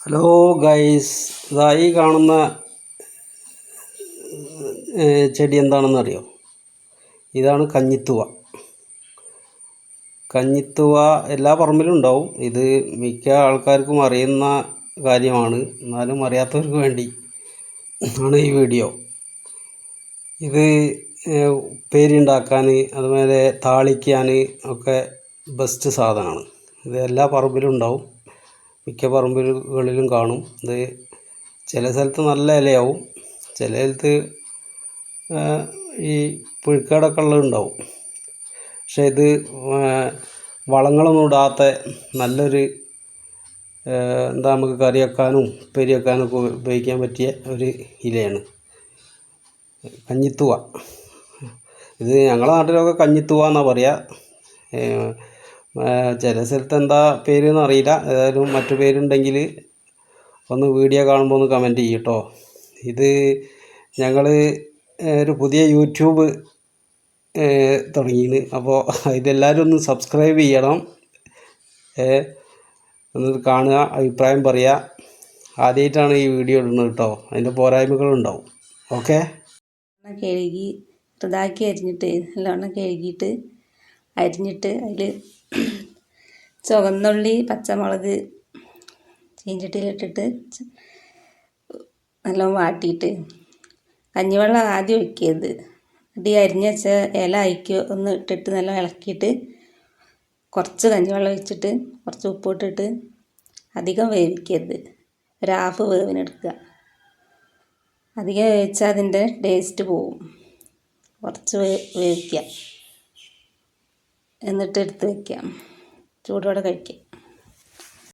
Hello guys, ഇതായി കാണുന്ന ചെടി എന്താണെന്ന് അറിയോ? ഇതാണ് കഞ്ഞിത്തുവ. കഞ്ഞിത്തുവ എല്ലാ പറമ്പിലും ഉണ്ടാവും. ഇത് മിക്ക ആൾക്കാർക്കും അറിയുന്ന കാര്യമാണ്. എന്നാലും അറിയാത്തവർക്ക് വേണ്ടി ആണ് ഈ വീഡിയോ. ഇത് ഉപ്പേരി ഉണ്ടാക്കാൻ, അതുപോലെ താളിക്കാൻ ഒക്കെ ബെസ്റ്റ് സാധനമാണ്. ഇത് എല്ലാ പറമ്പിലും ഉണ്ടാവും, മിക്ക പറമ്പുകളിലും കാണും. ഇത് ചില സ്ഥലത്ത് നല്ല ഇലയാവും, ചില സ്ഥലത്ത് ഈ പുഴുക്കേടൊക്കെ ഉള്ളതുണ്ടാവും. പക്ഷേ ഇത് വളങ്ങളൊന്നും ഇടാത്ത നല്ലൊരു നമുക്ക് കറി വെക്കാനും ഉപ്പേരി വെക്കാനൊക്കെ ഉപയോഗിക്കാൻ പറ്റിയ ഒരു ഇലയാണ് കഞ്ഞിത്തുവ. ഇത് ഞങ്ങളുടെ നാട്ടിലൊക്കെ കഞ്ഞിത്തുവ എന്നാണ് പറയുക. ചില സ്ഥലത്ത് എന്താ പേരെന്ന് അറിയില്ല. ഏതായാലും മറ്റു പേരുണ്ടെങ്കിൽ ഒന്ന് വീഡിയോ കാണുമ്പോൾ ഒന്ന് കമൻറ്റ് ചെയ്യും കേട്ടോ. ഇത് ഞങ്ങൾ ഒരു പുതിയ യൂട്യൂബ് തുടങ്ങിയിന്. അപ്പോൾ ഇതെല്ലാവരും ഒന്ന് സബ്സ്ക്രൈബ് ചെയ്യണം, എന്നിട്ട് കാണുക, അഭിപ്രായം പറയുക. ആദ്യമായിട്ടാണ് ഈ വീഡിയോ ഇടുന്നത് കേട്ടോ, അതിൻ്റെ പോരായ്മകളുണ്ടാവും. ഓക്കെ. കഴുകി ചെറുതാക്കി അരിഞ്ഞിട്ട് നല്ലോണം കഴുകിയിട്ട് അരിഞ്ഞിട്ട് അതിൽ ചുവന്നുള്ളി, പച്ചമുളക് ചീഞ്ചട്ടിയിലിട്ടിട്ട് നല്ലോണം വാട്ടിയിട്ട് കഞ്ഞിവെള്ളം ആദ്യം ഒഴിക്കരുത്. ഈ അരിഞ്ഞ വെച്ച ഇല അയക്ക് ഒന്ന് ഇട്ടിട്ട് നല്ല ഇളക്കിയിട്ട് കുറച്ച് കഞ്ഞിവെള്ളം ഒഴിച്ചിട്ട് കുറച്ച് ഉപ്പ് ഇട്ടിട്ട് അധികം വേവിക്കരുത്. ഒരു ഹാഫ് വേവിനെടുക്കുക. അധികം വേവിച്ചാൽ അതിൻ്റെ ടേസ്റ്റ് പോവും. കുറച്ച് വേവിക്കുക, എന്നിട്ട് എടുത്ത് വയ്ക്കാം, ചൂടോടെ കഴിക്കാം.